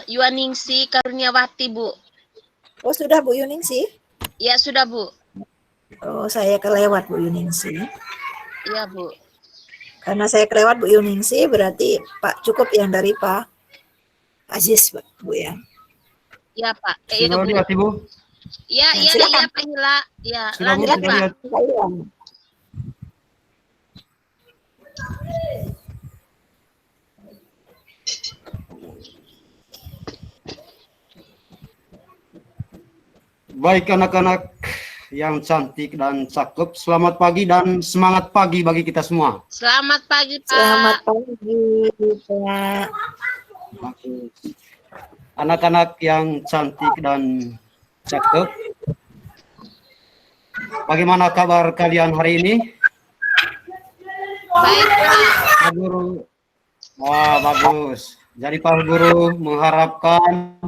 Yuaningsi Karuniawati, Bu. Oh, sudah Bu Yuningsi? Ya, sudah, Bu. Oh, saya kelewat Bu Yuningsi. Iya, Bu. Karena saya kelewat Bu Yuningsi, berarti Pak cukup yang dari Pak Aziz, Bu ya. Iya, Pak. Sudah Bu. lihat, Ibu? Iya, Pak Hila. Ya, sudah, lanjut, Bu, Pak. lihat. Baik anak-anak yang cantik dan cakep, selamat pagi dan semangat pagi bagi kita semua. Selamat pagi, Pak. Selamat pagi, Pak. Anak-anak yang cantik dan cakep, bagaimana kabar kalian hari ini? Baik, Pak. Pak Guru, wah bagus. Jadi Pak Guru mengharapkan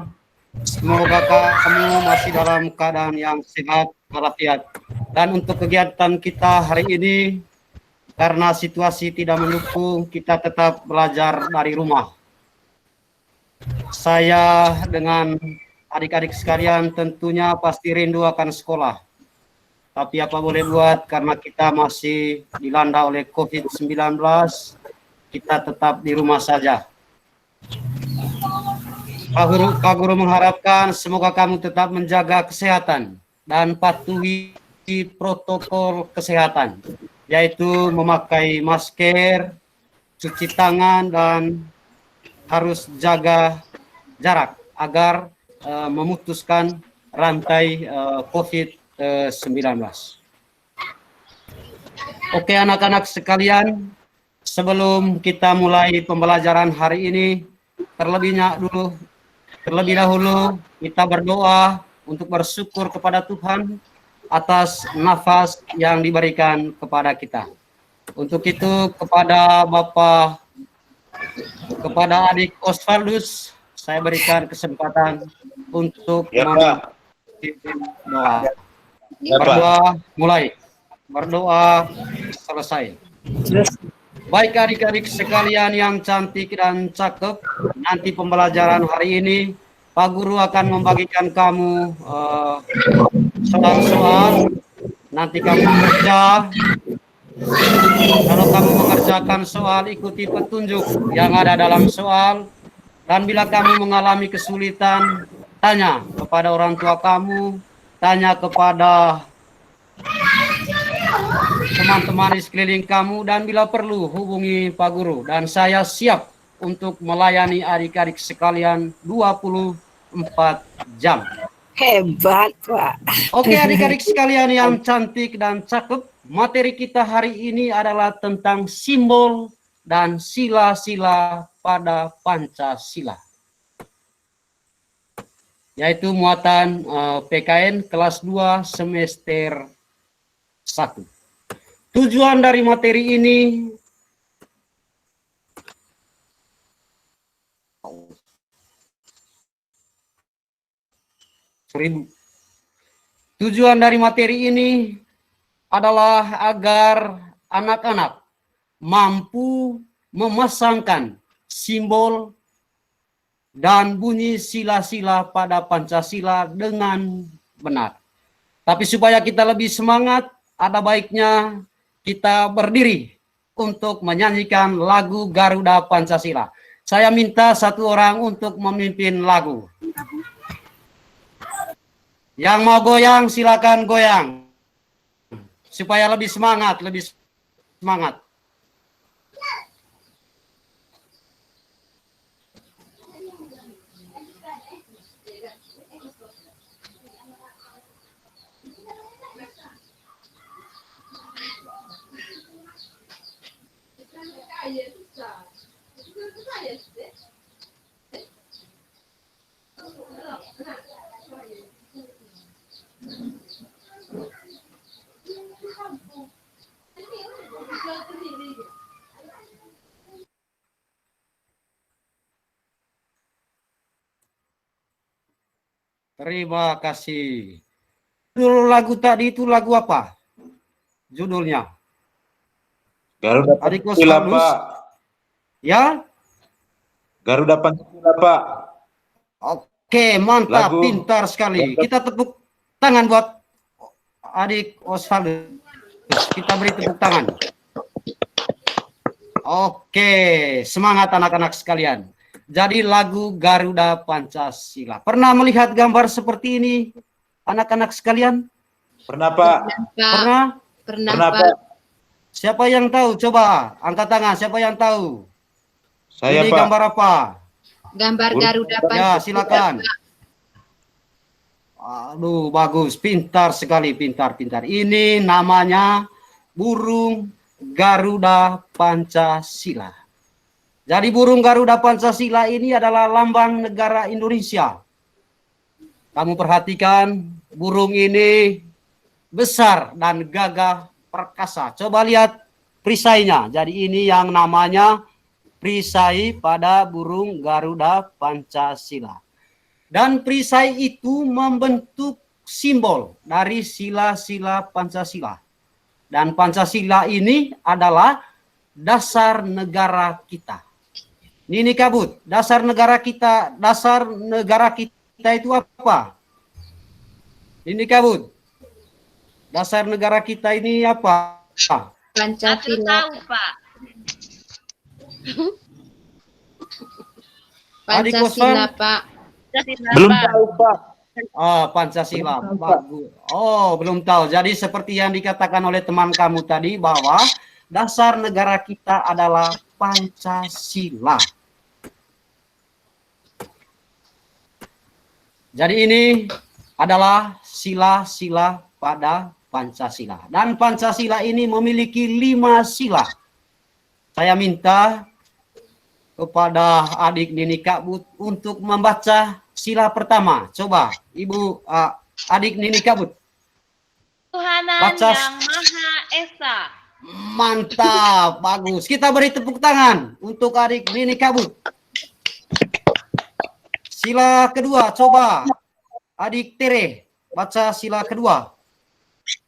semoga kamu masih dalam keadaan yang sehat walafiat. Dan untuk kegiatan kita hari ini, karena situasi tidak mendukung, kita tetap belajar dari rumah. Saya dengan adik-adik sekalian tentunya pasti rindu akan sekolah. Tapi apa boleh buat, karena kita masih dilanda oleh COVID-19, kita tetap di rumah saja. Pak Guru mengharapkan semoga kamu tetap menjaga kesehatan dan patuhi protokol kesehatan, yaitu memakai masker, cuci tangan, dan harus jaga jarak agar memutuskan rantai COVID-19. Oke anak-anak sekalian, sebelum kita mulai pembelajaran hari ini, terlebih dahulu kita berdoa untuk bersyukur kepada Tuhan atas nafas yang diberikan kepada kita. Untuk itu kepada adik Osvaldus, saya berikan kesempatan untuk memimpin doa. Berdoa mulai, berdoa selesai. Baik adik-adik sekalian yang cantik dan cakep, nanti pembelajaran hari ini Pak Guru akan membagikan kamu soal-soal. Nanti kamu kerja. Kalau kamu mengerjakan soal, ikuti petunjuk yang ada dalam soal. Dan bila kamu mengalami kesulitan, tanya kepada orang tua kamu, tanya kepada teman-teman di sekeliling kamu, dan bila perlu hubungi Pak Guru. Dan saya siap untuk melayani adik-adik sekalian 24 jam. Hebat, Pak. Oke adik-adik sekalian yang cantik dan cakep, materi kita hari ini adalah tentang simbol dan sila-sila pada Pancasila. Yaitu muatan PKN kelas 2 semester 1. Tujuan dari materi ini adalah agar anak-anak mampu memasangkan simbol dan bunyi sila-sila pada Pancasila dengan benar. Tapi supaya kita lebih semangat, ada baiknya kita berdiri untuk menyanyikan lagu Garuda Pancasila. Saya minta satu orang untuk memimpin lagu. Yang mau goyang silakan goyang. Supaya lebih semangat, Terima kasih. Judul lagu tadi itu lagu apa? Judulnya? Garuda Pancasila, Pak. Ya? Garuda Pancasila, Pak. Oke, mantap, Lagu. pintar sekali. Kita tepuk tangan buat adik Osvaldo. Kita beri tepuk tangan. Oke, semangat anak-anak sekalian. Jadi lagu Garuda Pancasila. Pernah melihat gambar seperti ini, anak-anak sekalian? Pernah, Pak? Pak. Pernah? Pernah, Pernah, Pak. Pak? Siapa yang tahu? Coba angkat tangan. Siapa yang tahu? Saya, Ini Pak. gambar apa? Gambar Burung. Garuda Ya, Pancasila. silakan. Aduh, bagus, pintar sekali, pintar. Ini namanya burung Garuda Pancasila. Jadi burung Garuda Pancasila ini adalah lambang negara Indonesia. Kamu perhatikan, burung ini besar dan gagah perkasa. Coba lihat perisainya. Jadi ini yang namanya perisai pada burung Garuda Pancasila. Dan perisai itu membentuk simbol dari sila-sila Pancasila. Dan Pancasila ini adalah dasar negara kita. Nini Kabut, dasar negara kita itu apa? Nini Kabut, dasar negara kita ini apa? Pancasila. Pak. Pancasila, Pak. Belum tahu, Pak. Oh, Pancasila. Bagus. Oh, belum tahu. Jadi seperti yang dikatakan oleh teman kamu tadi bahwa dasar negara kita adalah Pancasila. Jadi ini adalah sila-sila pada Pancasila. Dan Pancasila ini memiliki 5 sila. Saya minta kepada adik Nini Kabut untuk membaca sila pertama. Coba, Ibu adik Nini Kabut. Tuhanan Baca. yang Maha Esa. Mantap, bagus. Kita beri tepuk tangan untuk adik Nini Kabut. Sila kedua, coba adik Tere baca sila kedua.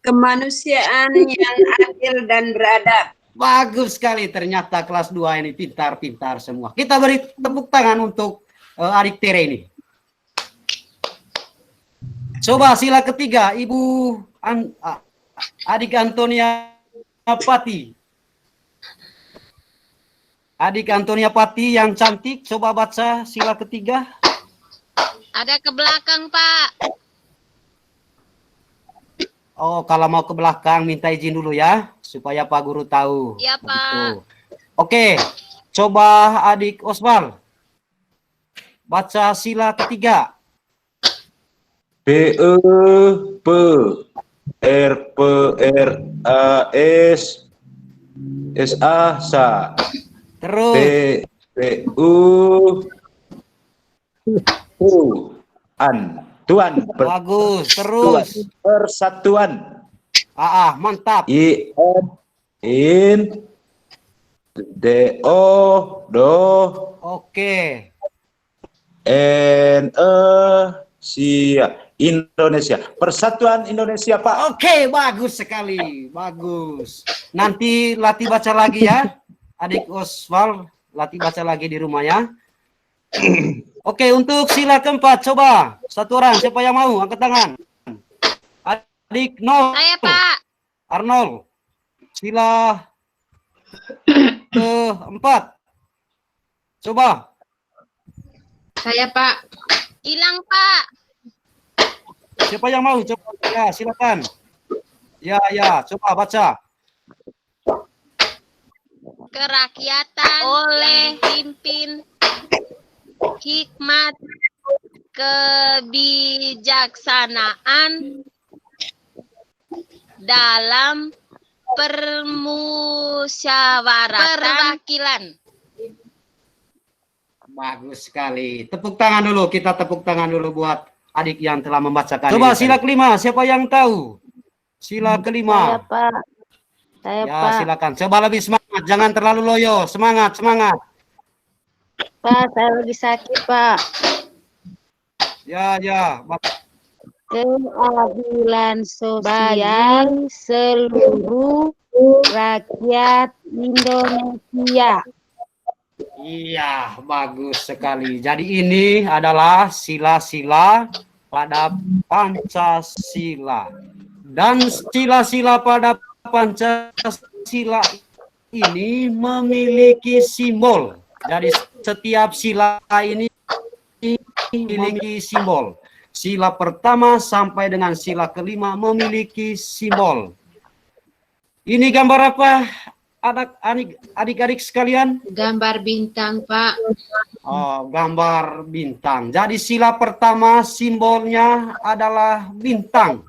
Kemanusiaan yang adil dan beradab. Bagus sekali, ternyata kelas 2 ini pintar-pintar semua. Kita beri tepuk tangan untuk adik Tere ini. Coba sila ketiga, Ibu adik Antonia Pati. Adik Antonia Pati yang cantik, coba baca sila ketiga. Ada ke belakang, Pak. Oh, kalau mau ke belakang minta izin dulu ya, supaya Pak Guru tahu. Iya, Pak. Begitu. Oke, coba adik Osval. Baca sila ketiga. P E P R P R A S S A sa. Terus. P U An. Tuan. Bagus, terus. Persatuan. Mantap. I N in D O do Oke. N E sia Indonesia. Persatuan Indonesia, Pak. Oke, bagus sekali. Bagus. Nanti latih baca lagi ya. Adik Osval, latih baca lagi di rumah ya. Oke, untuk sila keempat, coba. Satu orang, siapa yang mau? Angkat tangan. Adik Nol. Saya, Pak. Arnold. Sila keempat. Coba. Saya, Pak. Hilang, Pak. Siapa yang mau? Coba. Ya, silakan. Ya, coba baca. Kerakyatan oleh dipimpin hikmat kebijaksanaan dalam perwakilan. Bagus sekali. Tepuk tangan dulu. Kita tepuk tangan dulu buat adik yang telah membacakan. Coba sila kelima. Siapa yang tahu? Sila kelima. Saya, Pak. Saya, Ya, Pak. silakan. Coba lebih semangat. Jangan terlalu loyo. Semangat. Pak, saya lagi sakit, Pak. Ya. Keadilan sosial seluruh rakyat Indonesia. Iya, bagus sekali. Jadi ini adalah sila-sila pada Pancasila. Dan sila-sila pada Pancasila ini memiliki simbol. Jadi setiap sila ini memiliki simbol. Sila pertama sampai dengan sila kelima memiliki simbol. Ini gambar apa, adik-adik sekalian? Gambar bintang, Pak. Oh, gambar bintang. Jadi sila pertama simbolnya adalah bintang.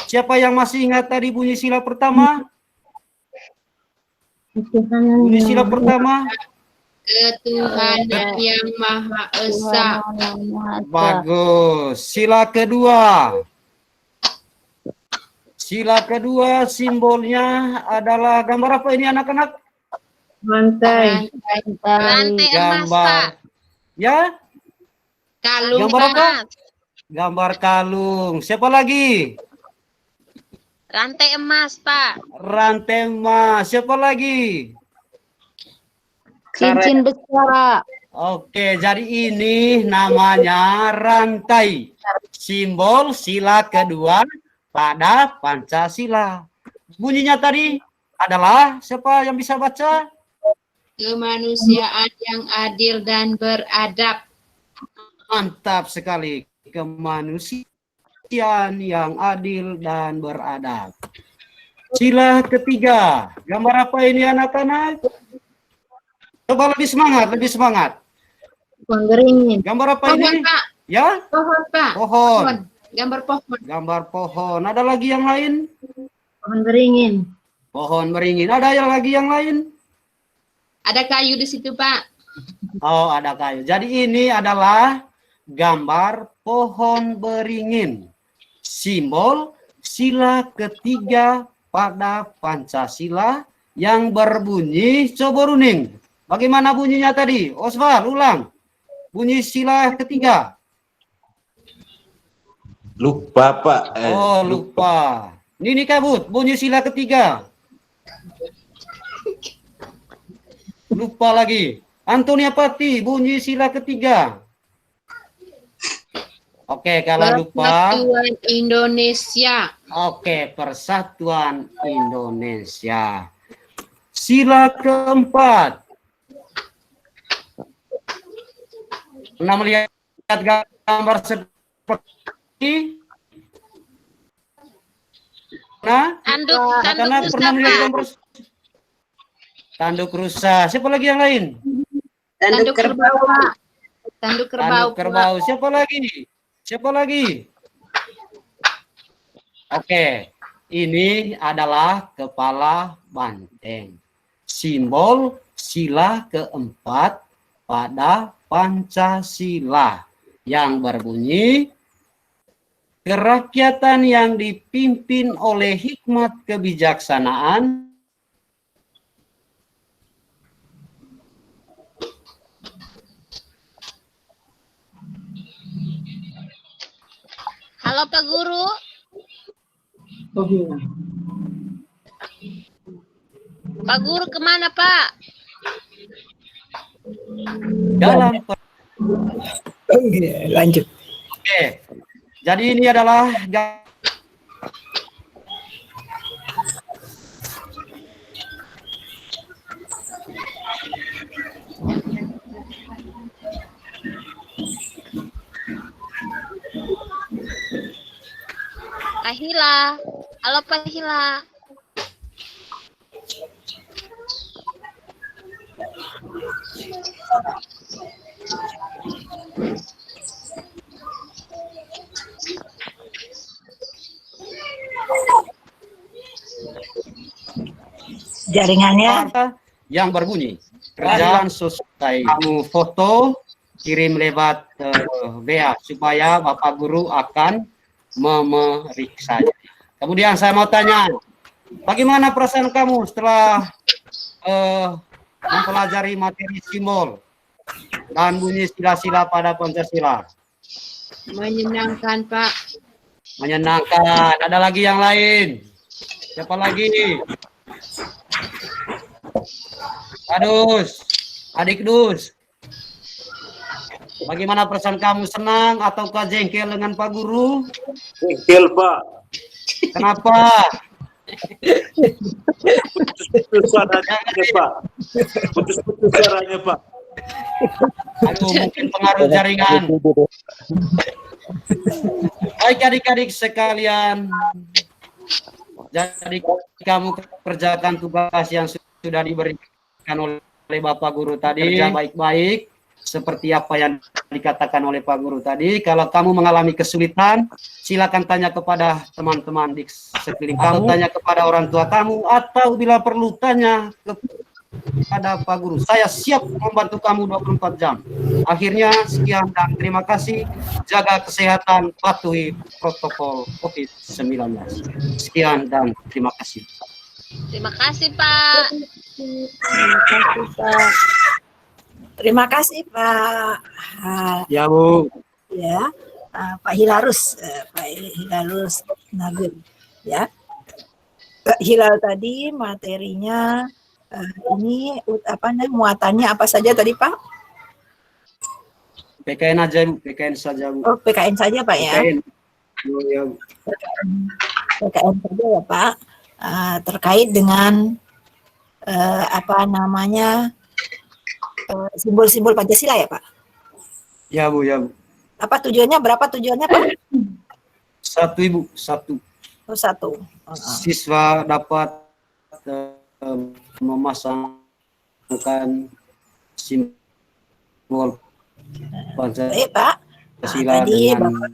Siapa yang masih ingat tadi bunyi sila pertama? Bunyi sila pertama? Ketuhanan yang Maha Esa. Bagus. Sila kedua. Sila kedua simbolnya adalah gambar apa ini anak-anak? Rantai. Rantai emas, Pak. Gambar. Ya? Kalung Gambar apa? emas. Gambar kalung. Siapa lagi? Rantai emas, Pak. Rantai emas. Siapa lagi? Cincin besar. Oke, jadi ini namanya rantai. Simbol sila kedua pada Pancasila. Bunyinya tadi adalah, siapa yang bisa baca? Kemanusiaan yang adil dan beradab. Mantap sekali. Kemanusiaan yang adil dan beradab. Sila ketiga. Gambar apa ini anak-anak? Coba lebih semangat, lebih semangat. Pohon beringin. Gambar apa ini? Pak. Ya? Pohon, Pak. Pohon. Gambar pohon. Gambar pohon. Ada lagi yang lain? Pohon beringin. Pohon beringin. Ada yang lagi yang lain? Ada kayu di situ, Pak. Oh, ada kayu. Jadi ini adalah gambar pohon beringin. Simbol sila ketiga pada Pancasila yang berbunyi, coba runing. Bagaimana bunyinya tadi? Oswald, ulang. Bunyi sila ketiga. Lupa, Pak. Oh, lupa. Ini kabut, bunyi sila ketiga. Lupa lagi. Antonia Pati, bunyi sila ketiga. Oke, kalau lupa. Persatuan Indonesia. Oke, Persatuan Indonesia. Sila keempat. Pernah melihat gambar seperti? Nah, Tanduk karena rusa, pernah melihat Pak. gambar tanduk rusa. Siapa lagi yang lain? Tanduk kerbau. Pak. Tanduk kerbau. Tanduk kerbau. Siapa lagi? Siapa lagi? Oke, ini adalah kepala banteng. Simbol sila keempat pada Pancasila yang berbunyi kerakyatan yang dipimpin oleh hikmat kebijaksanaan Halo, Pak Guru. Pak Guru kemana, Pak? dalam Oke, lanjut. Oke. Jadi ini adalah Pak Hila. Halo, Pak Hila. Jaringannya yang berbunyi kerajaan selesai. Kamu foto kirim lewat WA supaya Bapak Guru akan memeriksanya. Kemudian saya mau tanya, bagaimana perasaan kamu setelah mempelajari materi simbol dan bunyi sila-sila pada Pancasila? Menyenangkan, Pak. Menyenangkan. Ada lagi yang lain? Siapa lagi? Adus. Adik Dus, bagaimana perasaan kamu, senang ataukah jengkel dengan Pak Guru? Jengkel, Pak. Kenapa? Putus suaranya, Pak. Putus suaranya, Pak. Aduh, mungkin pengaruh jaringan. Baik adik-adik sekalian, jadi kamu kerjakan tugas yang sudah diberikan oleh Bapak Guru tadi, kerja baik-baik seperti apa yang dikatakan oleh Pak Guru tadi. Kalau kamu mengalami kesulitan, silakan tanya kepada teman-teman di sekeliling kamu, tanya kepada orang tua kamu, atau bila perlu tanya kepada Pak Guru. Saya siap membantu kamu 24 jam. Akhirnya sekian dan terima kasih. Jaga kesehatan, patuhi protokol COVID-19. Sekian dan terima kasih. Terima kasih, Pak. Terima kasih Pak. Ya, Bu. Ya, Pak Hilarus, Nagul. Ya, Pak Hilal tadi materinya ini apa namanya, muatannya apa saja tadi Pak? PKN aja, Bu. PKN saja, Bu. Oh, PKN saja Pak ya. PKN. Oh, ya, Bu. PKN saja ya Pak. Terkait dengan apa namanya simbol-simbol Pancasila ya Pak? Ya, Bu, ya, Bu. Apa tujuannya? Berapa tujuannya Pak? 1, Ibu, 1. Oh, 1. Siswa dapat memasangkan simbol Baik Pak. Pancasila Tadi dengan Bapak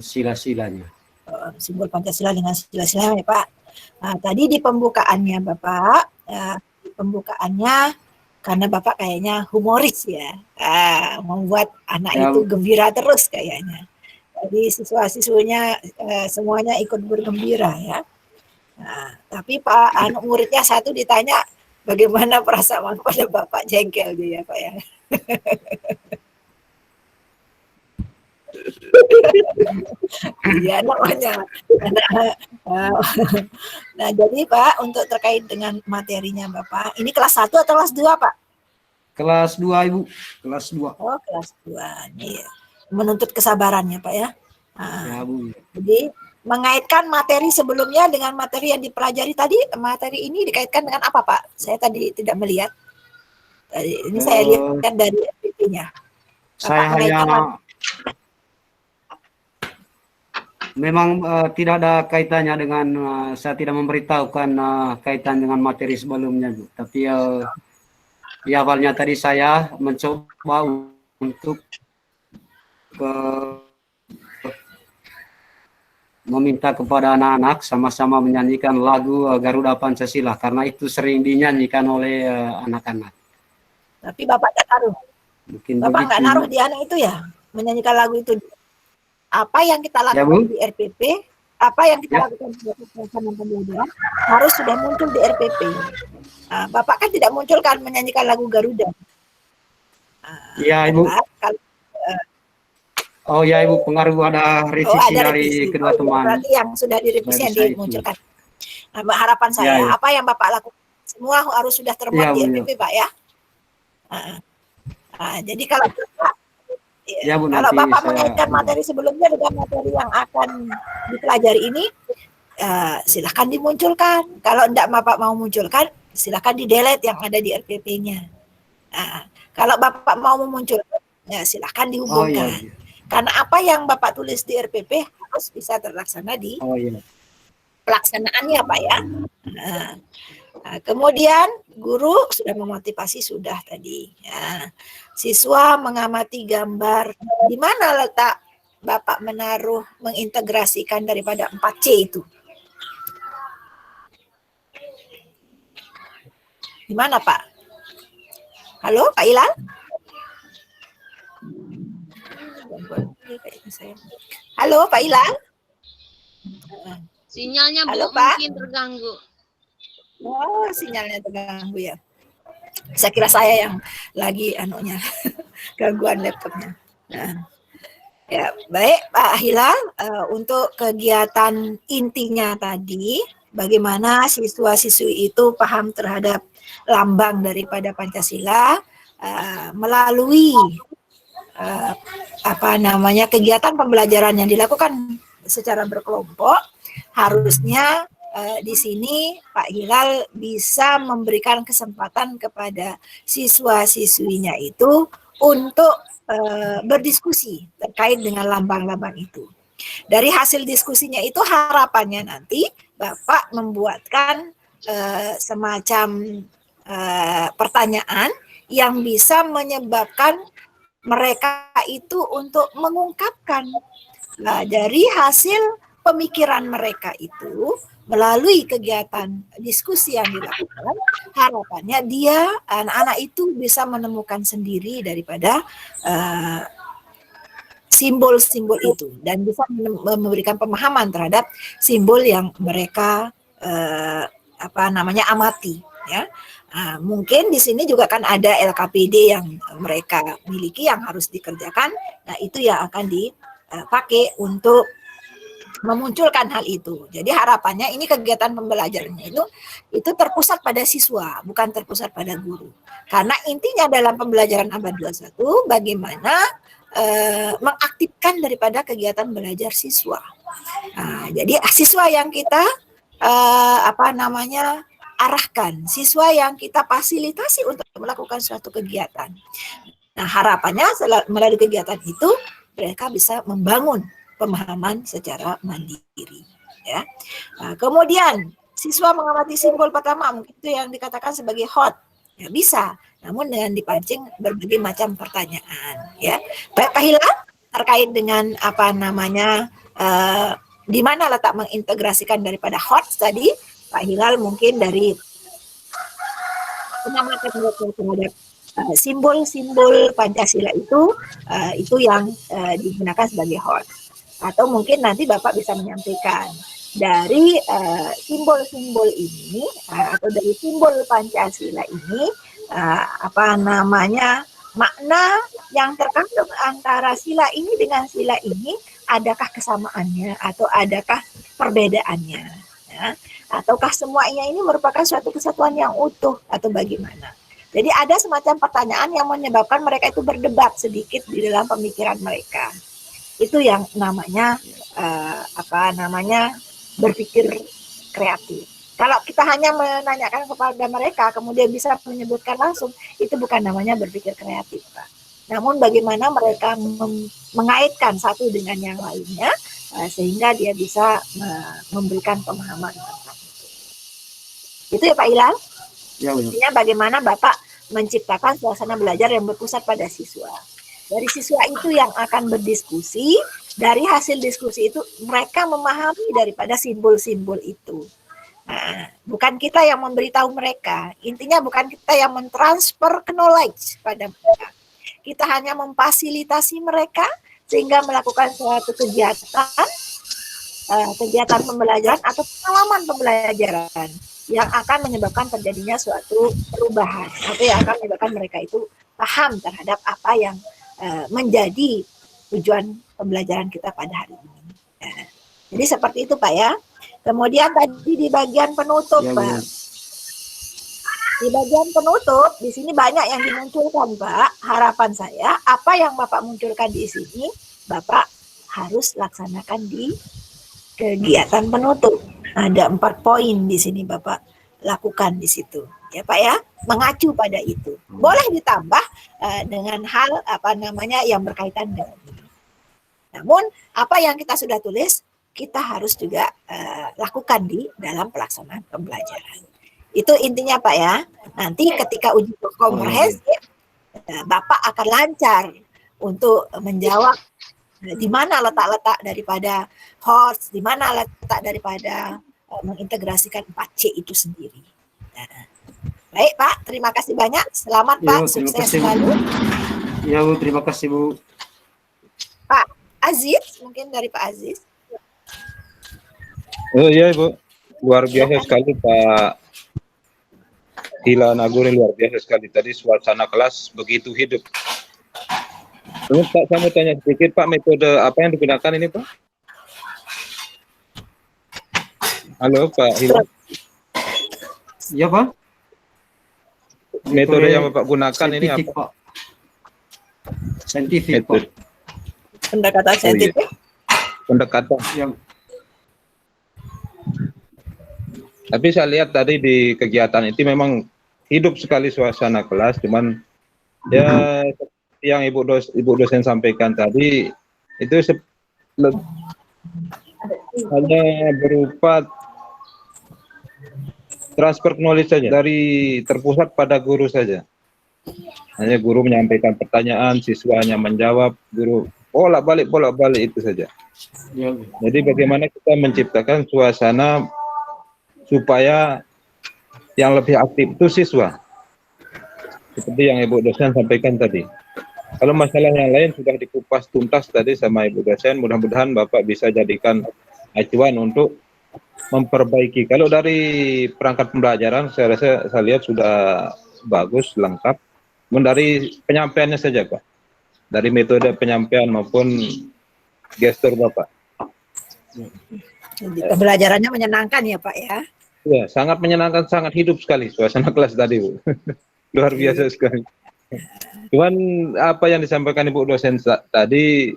sila-silanya. simbol Pancasila dengan sila-sila ya Pak. Tadi di pembukaannya Bapak, di pembukaannya karena Bapak kayaknya humoris ya, membuat anak Ya, itu gembira terus kayaknya. Jadi siswa-siswinya semuanya ikut bergembira ya. Tapi Pak muridnya satu ditanya bagaimana perasaan pada Bapak, jengkel dia Pak ya. Iya namanya. Nah jadi Pak untuk terkait dengan materinya Bapak, ini kelas 1 atau kelas 2 Pak? Kelas 2 Ibu, kelas 2. Oh kelas 2 nih, menuntut kesabarannya Pak ya. Ya, Bu. Jadi mengaitkan materi sebelumnya dengan materi yang dipelajari tadi, materi ini dikaitkan dengan apa Pak? Saya tadi tidak melihat. Ini saya lihat dari FPP-nya. Saya hanya memang tidak ada kaitannya dengan saya tidak memberitahukan kaitan dengan materi sebelumnya, Bu. Tapi di awalnya tadi saya mencoba untuk meminta kepada anak-anak sama-sama menyanyikan lagu Garuda Pancasila karena itu sering dinyanyikan oleh anak-anak. Tapi Bapak tidak naruh. Mungkin Bapak nggak begitu. naruh di anak itu ya, menyanyikan lagu itu. Apa yang kita lakukan di RPP, apa yang kita lakukan di pelaksanaan pembelajaran harus sudah muncul di RPP. Bapak kan tidak munculkan menyanyikan lagu Garuda. Iya Ibu. Oh ya Ibu, pengaruh ada revisi dari kedua teman. Berarti yang sudah direvisi yang dimunculkan. Nah, harapan saya, apa yang Bapak lakukan semua harus sudah termuat di RPP Pak ya. Jadi kalau Bapak, kalau Bapak mengaitkan materi sebelumnya dengan materi yang akan dipelajari ini, silakan dimunculkan. Kalau tidak Bapak mau munculkan, silakan di-delete yang ada di RPP-nya. Kalau Bapak mau memunculkan, ya silakan dihubungkan. Karena apa yang Bapak tulis di RPP harus bisa terlaksana di pelaksanaannya Pak ya. Kemudian guru sudah memotivasi sudah tadi. Siswa mengamati gambar. Di mana letak Bapak menaruh mengintegrasikan daripada 4C itu? Di mana Pak? Halo Pak Ilal? Halo Pak Ilal? Sinyalnya Halo, Pak? mungkin terganggu. Oh, sinyalnya terganggu ya. Saya kira saya yang lagi gangguan laptopnya. Nah, ya baik Pak Hilal, untuk kegiatan intinya tadi, bagaimana siswa-siswi itu paham terhadap lambang daripada Pancasila, melalui kegiatan pembelajaran yang dilakukan secara berkelompok, harusnya di sini Pak Hilal bisa memberikan kesempatan kepada siswa-siswinya itu untuk berdiskusi terkait dengan lambang-lambang itu. Dari hasil diskusinya itu harapannya nanti Bapak membuatkan semacam pertanyaan yang bisa menyebabkan mereka itu untuk mengungkapkan dari hasil pemikiran mereka itu melalui kegiatan diskusi yang dilakukan. Harapannya anak-anak itu bisa menemukan sendiri daripada simbol-simbol itu dan bisa memberikan pemahaman terhadap simbol yang mereka amati, ya. Mungkin di sini juga kan ada LKPD yang mereka miliki yang harus dikerjakan. Nah, itu yang akan dipakai untuk memunculkan hal itu. Jadi harapannya ini kegiatan pembelajarannya itu terpusat pada siswa, bukan terpusat pada guru. Karena intinya dalam pembelajaran abad 21 bagaimana mengaktifkan daripada kegiatan belajar siswa. Jadi siswa yang kita arahkan, siswa yang kita fasilitasi untuk melakukan suatu kegiatan. Nah, harapannya melalui kegiatan itu mereka bisa membangun pemahaman secara mandiri, ya. Nah, kemudian siswa mengamati simbol pertama, mungkin itu yang dikatakan sebagai hot, ya bisa, namun dengan dipancing berbagai macam pertanyaan, ya. Pak Hilal terkait dengan di mana letak mengintegrasikan daripada hot tadi, Pak Hilal mungkin dari pengamatan terhadap simbol-simbol Pancasila itu yang digunakan sebagai hot. Atau mungkin nanti Bapak bisa menyampaikan dari simbol-simbol ini atau dari simbol Pancasila ini makna yang terkandung antara sila ini dengan sila ini, adakah kesamaannya atau adakah perbedaannya, ya? Ataukah semuanya ini merupakan suatu kesatuan yang utuh atau bagaimana? Jadi ada semacam pertanyaan yang menyebabkan mereka itu berdebat sedikit di dalam pemikiran mereka. Itu yang namanya berpikir kreatif. Kalau kita hanya menanyakan kepada mereka kemudian bisa menyebutkan langsung, itu bukan namanya berpikir kreatif, Pak. Namun bagaimana mereka mengaitkan satu dengan yang lainnya sehingga dia bisa memberikan pemahaman tentang itu. Itu ya Pak Hilal. Ya, artinya bagaimana Bapak menciptakan suasana belajar yang berpusat pada siswa. Dari siswa itu yang akan berdiskusi, dari hasil diskusi itu mereka memahami daripada simbol-simbol itu. Nah, bukan kita yang memberitahu mereka, intinya bukan kita yang mentransfer knowledge pada mereka. Kita hanya memfasilitasi mereka sehingga melakukan suatu kegiatan pembelajaran atau pengalaman pembelajaran yang akan menyebabkan terjadinya suatu perubahan atau yang akan menyebabkan mereka itu paham terhadap apa yang menjadi tujuan pembelajaran kita pada hari ini. Nah, jadi seperti itu Pak ya. Kemudian tadi di bagian penutup, ya, Pak. Di bagian penutup, di sini banyak yang dimunculkan, Pak. Harapan saya, apa yang Bapak munculkan di sini, Bapak harus laksanakan di kegiatan penutup. Ada 4 poin di sini Bapak lakukan di situ. Ya Pak ya, mengacu pada itu. Boleh ditambah dengan hal yang berkaitan dengan ini. Namun, apa yang kita sudah tulis, kita harus juga lakukan di dalam pelaksanaan pembelajaran. Itu intinya Pak ya. Nanti ketika uji komprehensif, Bapak akan lancar untuk menjawab di mana letak-letak daripada HOTS, di mana letak daripada mengintegrasikan 4C itu sendiri. Nah, baik Pak, terima kasih banyak. Selamat Pak, sukses selalu. Ya Bu, terima kasih Bu. Pak Aziz, mungkin dari Pak Aziz. Oh iya Ibu, luar biasa sekali Pak Hilal Naguri, luar biasa sekali. Tadi suasana kelas begitu hidup. Pak, saya mau tanya sedikit Pak, metode apa yang digunakan ini Pak? Halo Pak Hilal. Ya Pak. metode yang Bapak gunakan ini saintifik, apa? Pak. Saintifik, Pak. Metode Pendekatan saintifik. pendekatan. Yang Tapi saya lihat tadi di kegiatan itu memang hidup sekali suasana kelas, cuman ya seperti yang Ibu dosen sampaikan tadi itu hanya berupa transfer knowledge saja dari terpusat pada guru saja. Hanya guru menyampaikan pertanyaan, siswa hanya menjawab, guru bolak-balik itu saja. ya, Jadi bagaimana kita menciptakan suasana supaya yang lebih aktif itu siswa. Seperti yang Ibu dosen sampaikan tadi. Kalau masalah yang lain sudah dikupas tuntas tadi sama Ibu dosen, mudah-mudahan Bapak bisa jadikan acuan untuk memperbaiki. Kalau dari perangkat pembelajaran saya lihat sudah bagus, lengkap. Namun dari penyampaiannya saja Pak. Dari metode penyampaian maupun gestur Bapak. Jadi pembelajarannya menyenangkan ya Pak ya. Ya, sangat menyenangkan, sangat hidup sekali suasana kelas tadi, Bu. Luar biasa sekali. Cuman apa yang disampaikan Ibu dosen tadi,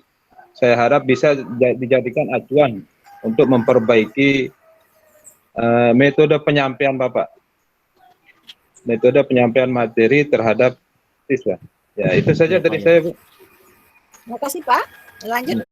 saya harap bisa dijadikan acuan untuk memperbaiki metode penyampaian Bapak. Metode penyampaian materi terhadap siswa. Ya, itu saja dari saya, Bu. Terima kasih Pak. Lanjut.